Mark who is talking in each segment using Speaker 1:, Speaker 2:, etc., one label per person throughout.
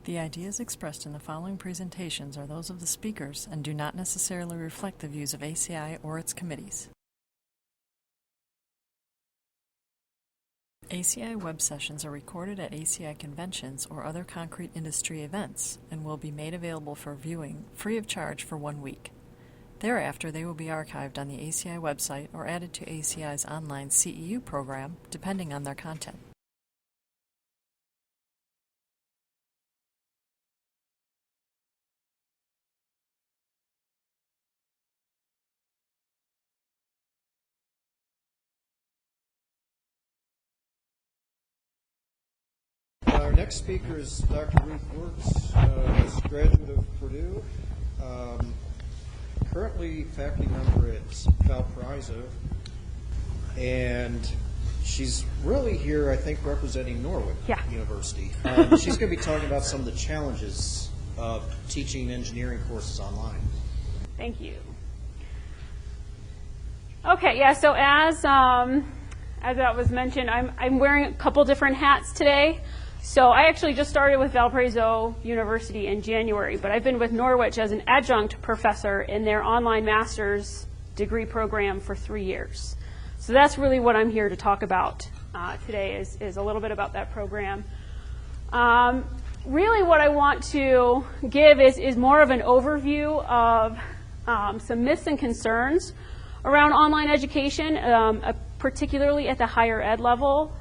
Speaker 1: The ideas expressed in the following presentations are those of the speakers and do not necessarily reflect the views of ACI or its committees. ACI web sessions are recorded at ACI conventions or other concrete industry events and will be made available for viewing free of charge for 1 week. Thereafter, they will be archived on the ACI website or added to ACI's online CEU program, depending on their content.
Speaker 2: Our next speaker is Dr. Ruth Wertz, graduate of Purdue, currently faculty member at Valparaiso, and she's really here, I think, representing Norwich University. She's going to be talking about some of the challenges of teaching engineering courses online.
Speaker 3: Thank you. Okay, yeah, so as that was mentioned, I'm wearing a couple different hats today. So I actually just started with Valparaiso University in January, but I've been with Norwich as an adjunct professor in their online master's degree program for 3 years. So that's really what I'm here to talk about today is a little bit about that program. Really what I want to give is more of an overview of some myths and concerns around online education, particularly at the higher ed level.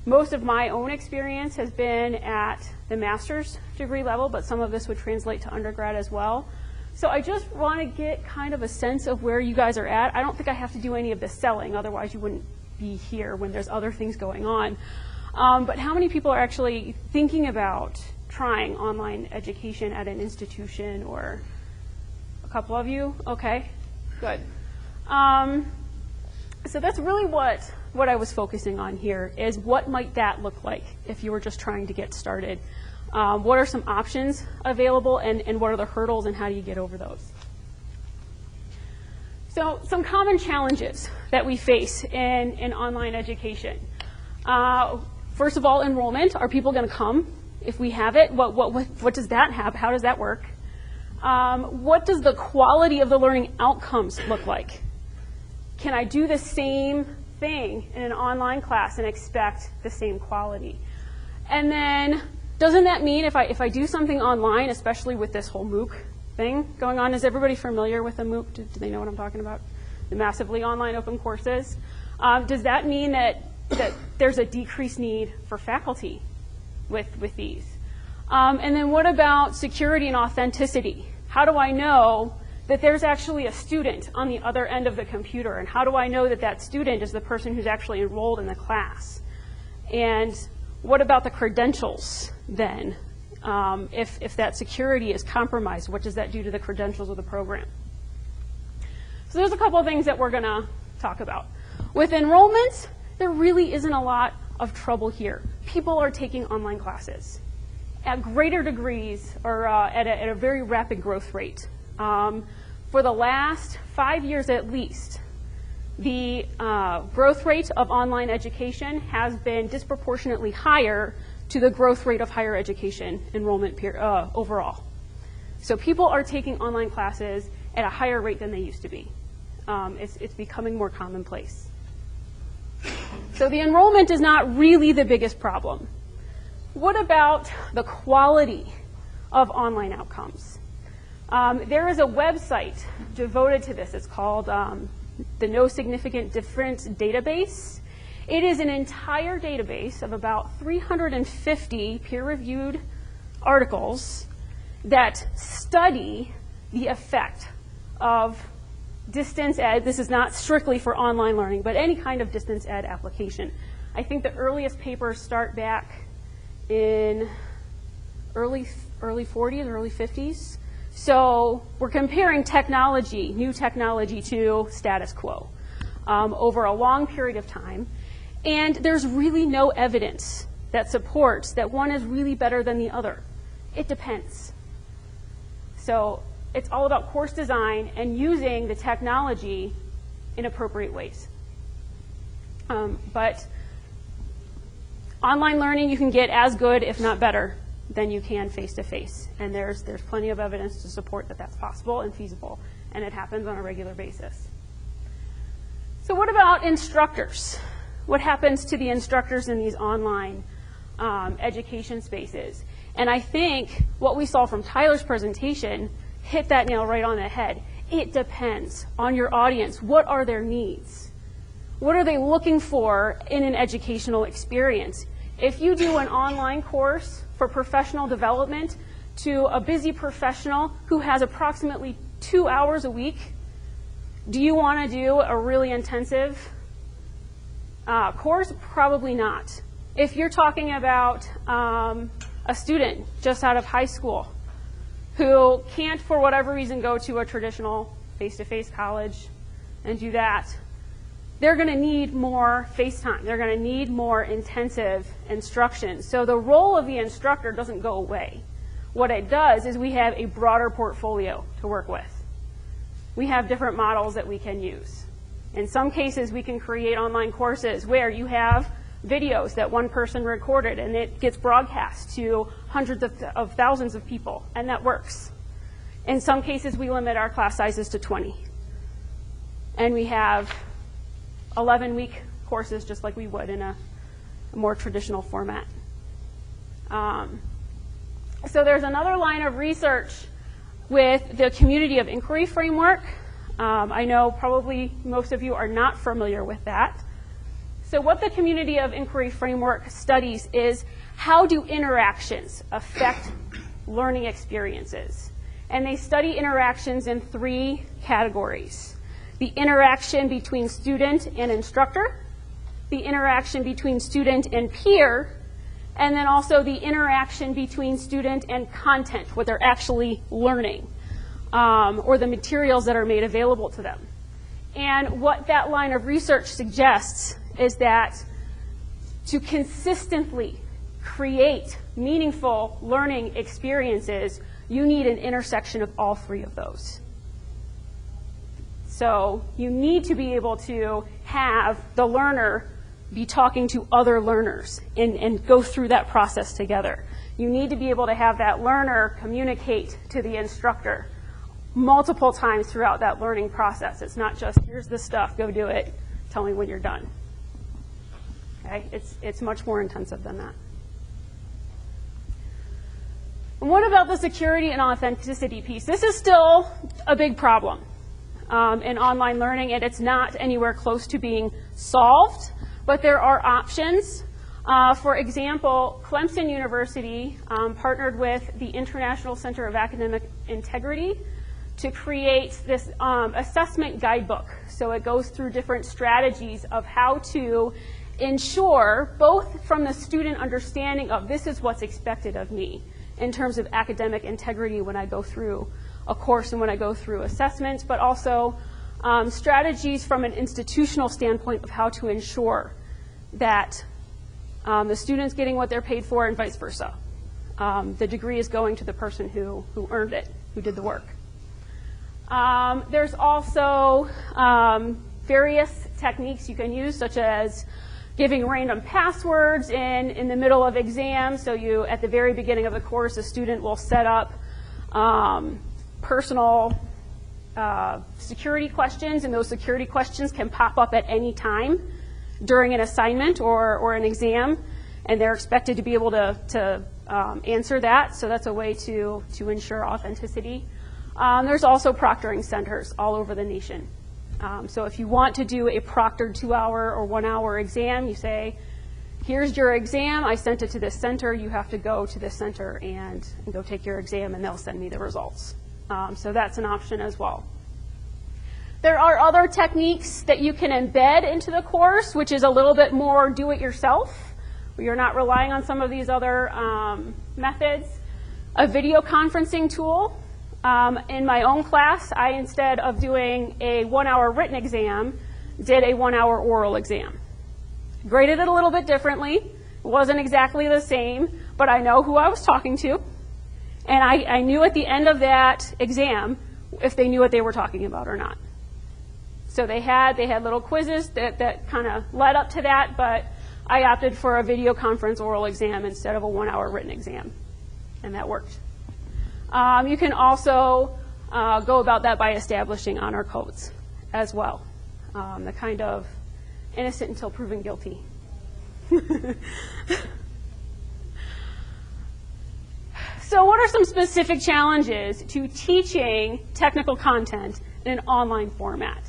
Speaker 3: Most of my own experience has been at the master's degree level, but some of this would translate to undergrad as well. So I just want to get kind of a sense of where you guys are at. I don't think I have to do any of the selling, otherwise you wouldn't be here when there's other things going on. But how many people are actually thinking about trying online education at an institution? Or a couple of you? Okay, good. So that's really what I was focusing on here is what might that look like if you were just trying to get started. What are some options available and what are the hurdles and how do you get over those? So some common challenges that we face in online education. First of all, enrollment. Are people going to come if we have it? What does that have? How does that work? What does the quality of the learning outcomes look like? Can I do the same thing in an online class and expect the same quality? And then doesn't that mean if I do something online, especially with this whole MOOC thing going on, is everybody familiar with a MOOC? Do they know what I'm talking about? The massively online open courses. Does that mean that there's a decreased need for faculty with these? And then what about security and authenticity? How do I know that there's actually a student on the other end of the computer? And how do I know that that student is the person who's actually enrolled in the class? And what about the credentials then? If that security is compromised, what does that do to the credentials of the program? So there's a couple of things that we're going to talk about. With enrollment, there really isn't a lot of trouble here. People are taking online classes at greater degrees or at a very rapid growth rate. For the last 5 years at least, the growth rate of online education has been disproportionately higher to the growth rate of higher education enrollment overall. So people are taking online classes at a higher rate than they used to be. It's becoming more commonplace. So the enrollment is not really the biggest problem. What about the quality of online outcomes? There is a website devoted to this. It's called the No Significant Difference Database. It is an entire database of about 350 peer-reviewed articles that study the effect of distance ed. This is not strictly for online learning, but any kind of distance ed application. I think the earliest papers start back in early 40s, early 50s. So we're comparing technology, new technology, to status quo over a long period of time. And there's really no evidence that supports that one is really better than the other. It depends. So it's all about course design and using the technology in appropriate ways. But online learning, you can get as good, if not better, than you can face-to-face. And there's plenty of evidence to support that that's possible and feasible, and it happens on a regular basis. So what about instructors? What happens to the instructors in these online education spaces? And I think what we saw from Tyler's presentation hit that nail right on the head. It depends on your audience. What are their needs? What are they looking for in an educational experience? If you do an online course for professional development to a busy professional who has approximately 2 hours a week, do you want to do a really intensive course? Probably not. If you're talking about a student just out of high school who can't, for whatever reason, go to a traditional face-to-face college and do that, they're going to need more face time. They're going to need more intensive instruction. So the role of the instructor doesn't go away. What it does is we have a broader portfolio to work with. We have different models that we can use. In some cases, we can create online courses where you have videos that one person recorded and it gets broadcast to hundreds of thousands of people, and that works. In some cases, we limit our class sizes to 20. And we have 11-week courses just like we would in a more traditional format. So there's another line of research with the community of inquiry framework. I know probably most of you are not familiar with that. So what the community of inquiry framework studies is how do interactions affect learning experiences? And they study interactions in 3 categories. The interaction between student and instructor, the interaction between student and peer, and then also the interaction between student and content, what they're actually learning, or the materials that are made available to them. And what that line of research suggests is that to consistently create meaningful learning experiences, you need an intersection of all 3 of those. So you need to be able to have the learner be talking to other learners and go through that process together. You need to be able to have that learner communicate to the instructor multiple times throughout that learning process. It's not just, here's the stuff, go do it, tell me when you're done. Okay? It's much more intensive than that. And what about the security and authenticity piece? This is still a big problem in online learning, and it's not anywhere close to being solved, but there are options. For example, Clemson University partnered with the International Center of Academic Integrity to create this assessment guidebook. So it goes through different strategies of how to ensure, both from the student understanding of this is what's expected of me in terms of academic integrity when I go through a course and when I go through assessments, but also strategies from an institutional standpoint of how to ensure that the student's getting what they're paid for and vice versa. The degree is going to the person who earned it, who did the work. There's also various techniques you can use, such as giving random passwords in the middle of exams. So you, at the very beginning of the course, a student will set up personal security questions, and those security questions can pop up at any time during an assignment or an exam, and they're expected to be able to answer that. So that's a way to ensure authenticity. There's also proctoring centers all over the nation. So if you want to do a proctored 2-hour or 1-hour exam, you say, here's your exam, I sent it to this center, you have to go to this center and go take your exam, and they'll send me the results. So that's an option as well. There are other techniques that you can embed into the course, which is a little bit more do-it-yourself, where you're not relying on some of these other methods. A video conferencing tool. In my own class, I, instead of doing a 1-hour written exam, did a 1-hour oral exam. Graded it a little bit differently. It wasn't exactly the same, but I know who I was talking to. And I knew at the end of that exam if they knew what they were talking about or not. So they had little quizzes that kind of led up to that, but I opted for a video conference oral exam instead of a 1-hour written exam. and that worked. You can also go about that by establishing honor codes as well, the kind of innocent until proven guilty. So what are some specific challenges to teaching technical content in an online format?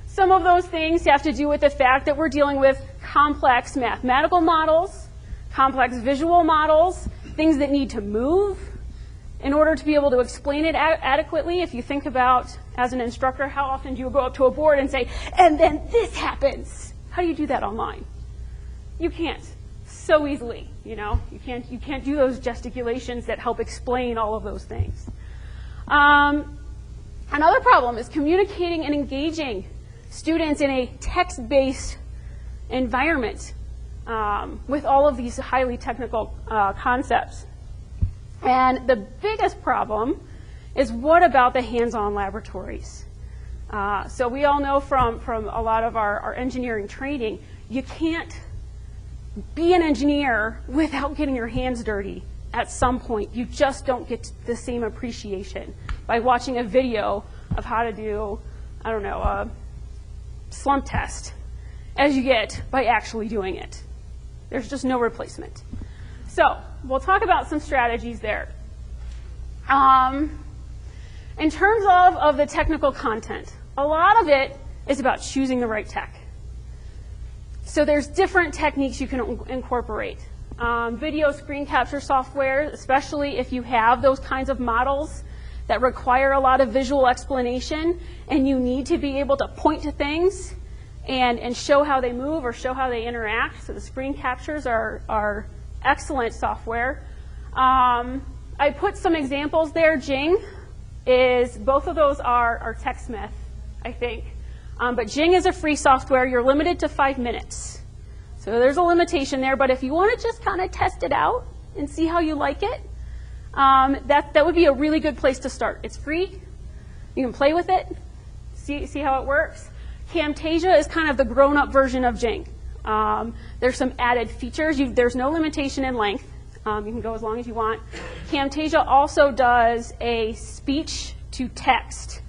Speaker 3: Some of those things have to do with the fact that we're dealing with complex mathematical models, complex visual models, things that need to move in order to be able to explain it adequately. If you think about, as an instructor, how often do you go up to a board and say, and then this happens? How do you do that online? You can't. So easily, you know? You can't do those gesticulations that help explain all of those things. Another problem is communicating and engaging students in a text-based environment with all of these highly technical concepts. And the biggest problem is, what about the hands-on laboratories? So we all know from a lot of our engineering training, you can't be an engineer without getting your hands dirty at some point. You just don't get the same appreciation by watching a video of how to do, I don't know, a slump test as you get by actually doing it. There's just no replacement. So we'll talk about some strategies there. In terms of the technical content, a lot of it is about choosing the right tech. So there's different techniques you can incorporate. Video screen capture software, especially if you have those kinds of models that require a lot of visual explanation and you need to be able to point to things and show how they move or show how they interact. So the screen captures are excellent software. I put some examples there. Jing is, both of those are TechSmith, I think. But Jing is a free software. You're limited to 5 minutes. So there's a limitation there. But if you want to just kind of test it out and see how you like it, that would be a really good place to start. It's free. You can play with it, see how it works. Camtasia is kind of the grown-up version of Jing. There's some added features. There's no limitation in length. You can go as long as you want. Camtasia also does a speech-to-text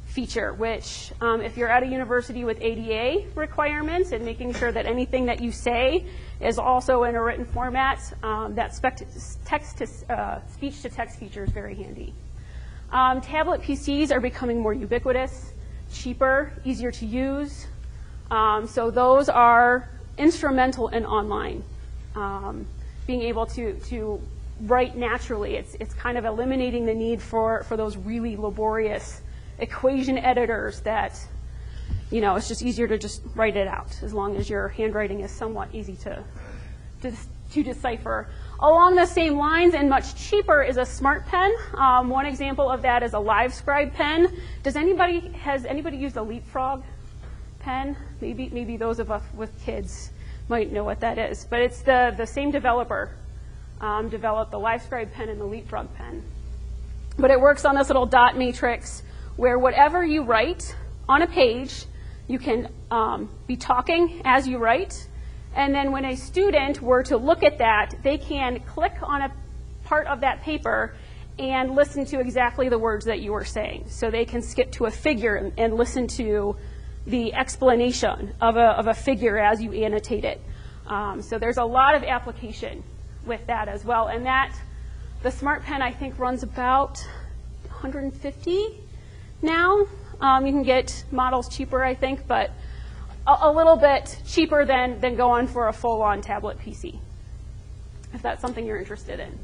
Speaker 3: feature, which if you're at a university with ADA requirements and making sure that anything that you say is also in a written format, that speech-to-text feature is very handy. Tablet PCs are becoming more ubiquitous, cheaper, easier to use. So those are instrumental in online. Being able to write naturally, it's kind of eliminating the need for those really laborious equation editors that, you know, it's just easier to just write it out as long as your handwriting is somewhat easy to decipher. Along the same lines and much cheaper is a smart pen. One example of that is a LiveScribe pen. Has anybody used a Leapfrog pen? Maybe those of us with kids might know what that is. But it's the same developer developed the LiveScribe pen and the Leapfrog pen. But it works on this little dot matrix where whatever you write on a page, you can be talking as you write. And then when a student were to look at that, they can click on a part of that paper and listen to exactly the words that you were saying. So they can skip to a figure and listen to the explanation of a figure as you annotate it. So there's a lot of application with that as well. And the Smart Pen, I think, runs about $150 now. You can get models cheaper, I think, but a little bit cheaper than going for a full-on tablet PC, if that's something you're interested in.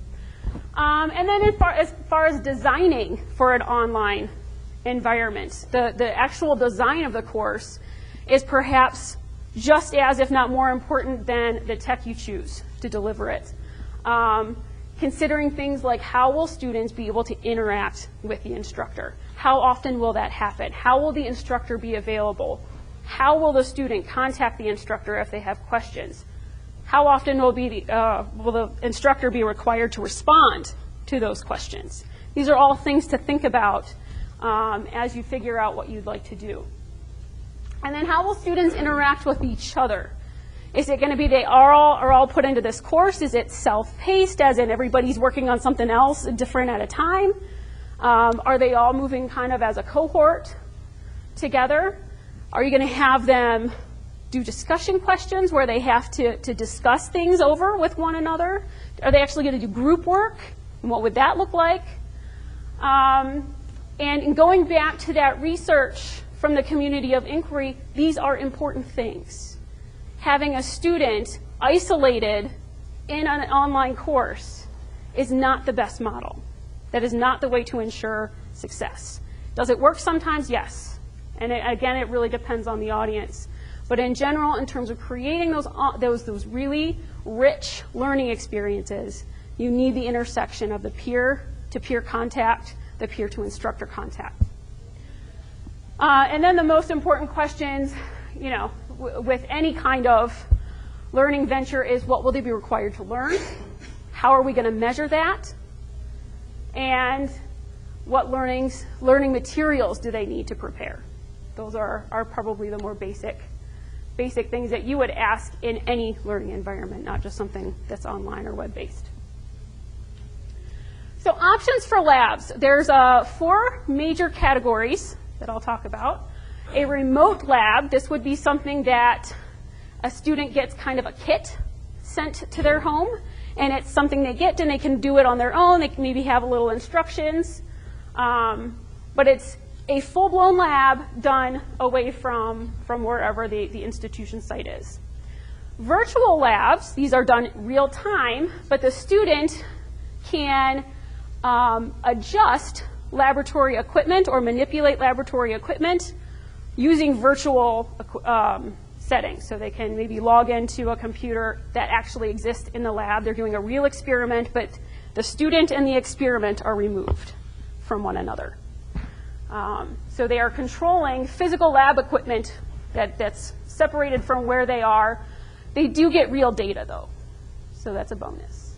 Speaker 3: And then as far as designing for an online environment, the actual design of the course is perhaps just as, if not more important than the tech you choose to deliver it. Considering things like, how will students be able to interact with the instructor? How often will that happen? How will the instructor be available? How will the student contact the instructor if they have questions? How often will the instructor be required to respond to those questions? These are all things to think about as you figure out what you'd like to do. And then how will students interact with each other? Is it going to be they are all put into this course? Is it self-paced, as in everybody's working on something else different at a time? Are they all moving kind of as a cohort together? Are you going to have them do discussion questions where they have to discuss things over with one another? Are they actually going to do group work? And what would that look like? And going back to that research from the community of inquiry, these are important things. Having a student isolated in an online course is not the best model. That is not the way to ensure success. Does it work sometimes? Yes. And again, it really depends on the audience. But in general, in terms of creating those really rich learning experiences, you need the intersection of the peer-to-peer contact, the peer-to-instructor contact. And then the most important questions, you know, with any kind of learning venture is, what will they be required to learn? How are we going to measure that? And what learning materials do they need to prepare? Those are probably the more basic things that you would ask in any learning environment, not just something that's online or web-based. So options for labs. There's 4 major categories that I'll talk about. A remote lab, this would be something that a student gets kind of a kit sent to their home, and it's something they get and they can do it on their own. They can maybe have a little instructions, but it's a full-blown lab done away from wherever the institution site is. Virtual labs, these are done real time, but the student can adjust laboratory equipment or manipulate laboratory equipment using virtual settings. So they can maybe log into a computer that actually exists in the lab. They're doing a real experiment, but the student and the experiment are removed from one another. So they are controlling physical lab equipment that's separated from where they are. They do get real data, though, so that's a bonus.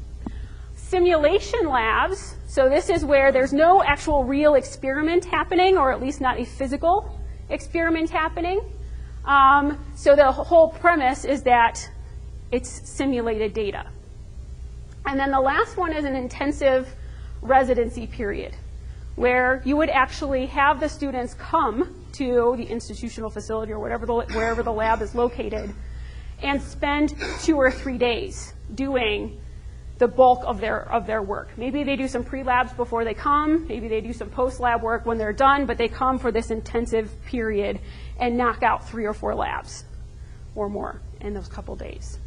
Speaker 3: Simulation labs, so this is where there's no actual real experiment happening, or at least not a physical experiment happening. So the whole premise is that it's simulated data. And then the last one is an intensive residency period, where you would actually have the students come to the institutional facility or wherever the lab is located and spend 2 or 3 days doing the bulk of their work. Maybe they do some pre-labs before they come, maybe they do some post-lab work when they're done, but they come for this intensive period and knock out 3 or 4 labs or more in those couple days.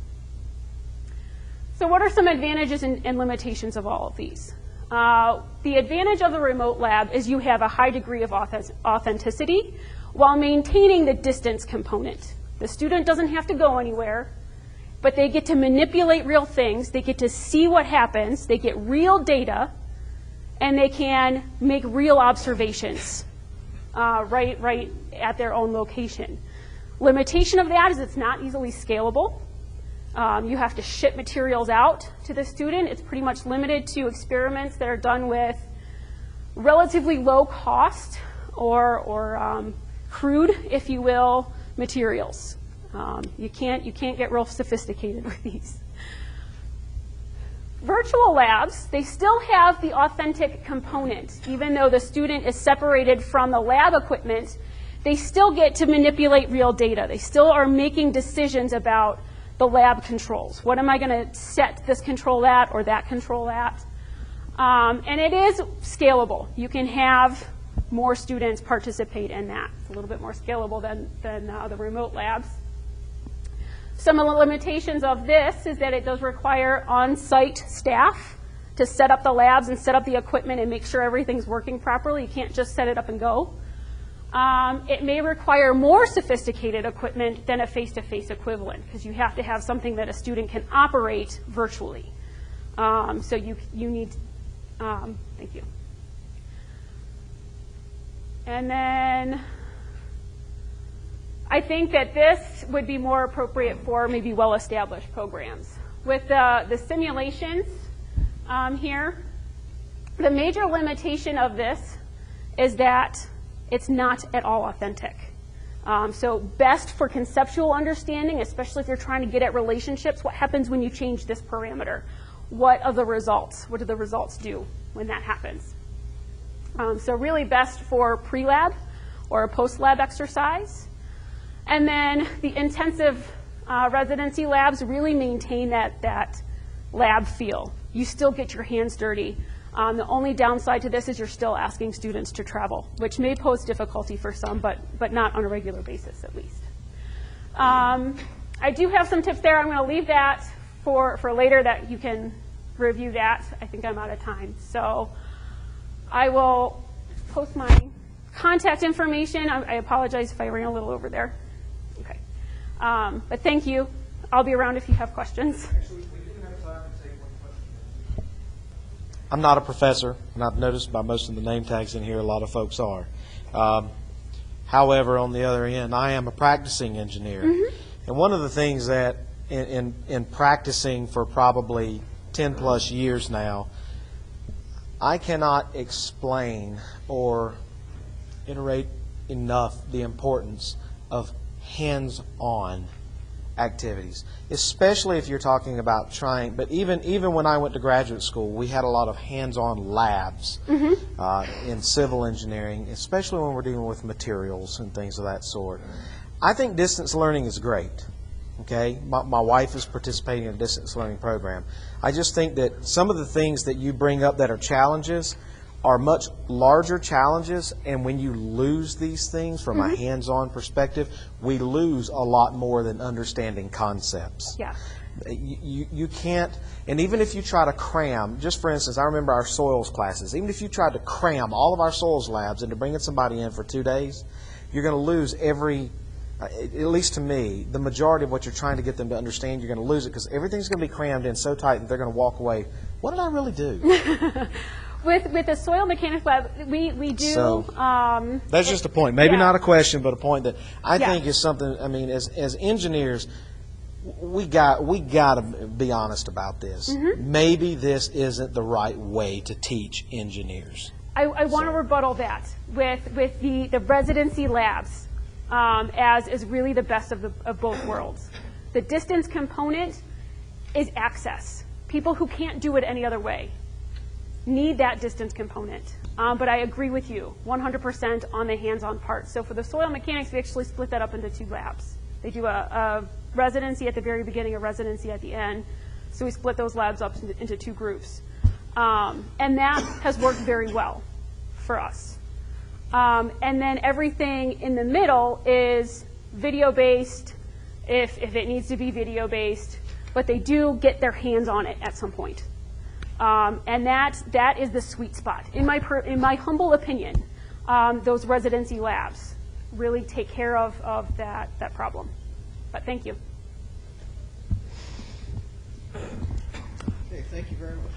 Speaker 3: So what are some advantages and limitations of all of these? The advantage of the remote lab is you have a high degree of authenticity while maintaining the distance component. The student doesn't have to go anywhere, but they get to manipulate real things, they get to see what happens, they get real data, and they can make real observations right at their own location. Limitation of that is it's not easily scalable. You have to ship materials out to the student. It's pretty much limited to experiments that are done with relatively low cost or crude, if you will, materials. You can't get real sophisticated with these. Virtual labs, they still have the authentic component. Even though the student is separated from the lab equipment, they still get to manipulate real data. They still are making decisions about the lab controls. What am I going to set this control at or that control at? And it is scalable. You can have more students participate in that. It's a little bit more scalable than the remote labs. Some of the limitations of this is that it does require on-site staff to set up the labs and set up the equipment and make sure everything's working properly. You can't just set it up and go. It may require more sophisticated equipment than a face-to-face equivalent, because you have to have something that a student can operate virtually. So you need, thank you. And then I think that this would be more appropriate for maybe well-established programs. With the simulations here, the major limitation of this is that it's not at all authentic. So best for conceptual understanding, especially if you're trying to get at relationships, what happens when you change this parameter? What are the results? What do the results do when that happens? So really best for pre-lab or a post-lab exercise. And then the intensive residency labs really maintain that lab feel. You still get your hands dirty. The only downside to this is you're still asking students to travel, which may pose difficulty for some, but not on a regular basis at least. I do have some tips there. I'm going to leave that for later that you can review that. I think I'm out of time. So I will post my contact information. I apologize if I ran a little over there. Okay. But thank you. I'll be around if you have questions.
Speaker 4: Actually, we do have time to take one question. I'm not a professor, and I've noticed by most of the name tags in here, a lot of folks are. However, on the other end, I am a practicing engineer. Mm-hmm. And one of the things that in practicing for probably 10 plus years now, I cannot explain or iterate enough the importance of hands-on activities, especially if you're talking about trying, but even when I went to graduate school, we had a lot of hands-on labs in civil engineering, especially when we're dealing with materials and things of that sort. I think distance learning is great. Okay, my wife is participating in a distance learning program. I just think that some of the things that you bring up that are challenges are much larger challenges, and when you lose these things from a hands-on perspective, we lose a lot more than understanding concepts.
Speaker 3: Yeah.
Speaker 4: You can't, and even if you try to cram, just for instance, I remember our soils classes, even if you tried to cram all of our soils labs into bringing somebody in for 2 days, you're going to lose at least to me, the majority of what you're trying to get them to understand, you're going to lose it because everything's going to be crammed in so tight that they're going to walk away, what did I really do?
Speaker 3: With the soil mechanics lab, we do.
Speaker 4: So, that's just a point. Maybe not a question, but a point that I think is something. I mean, as engineers, we got to be honest about this. Maybe this isn't the right way to teach engineers.
Speaker 3: I want to rebuttal that with the residency labs as is really the best of both worlds. The distance component is access. People who can't do it any other way need that distance component. But I agree with you 100% on the hands-on part. So for the soil mechanics, we actually split that up into 2 labs. They do a residency at the very beginning, a residency at the end. So we split those labs up into 2 groups. And that has worked very well for us. And then everything in the middle is video-based, if it needs to be video-based. But they do get their hands on it at some point. And that is the sweet spot. In my humble opinion, those residency labs really take care of that problem. But thank you.
Speaker 2: Okay, thank you very much.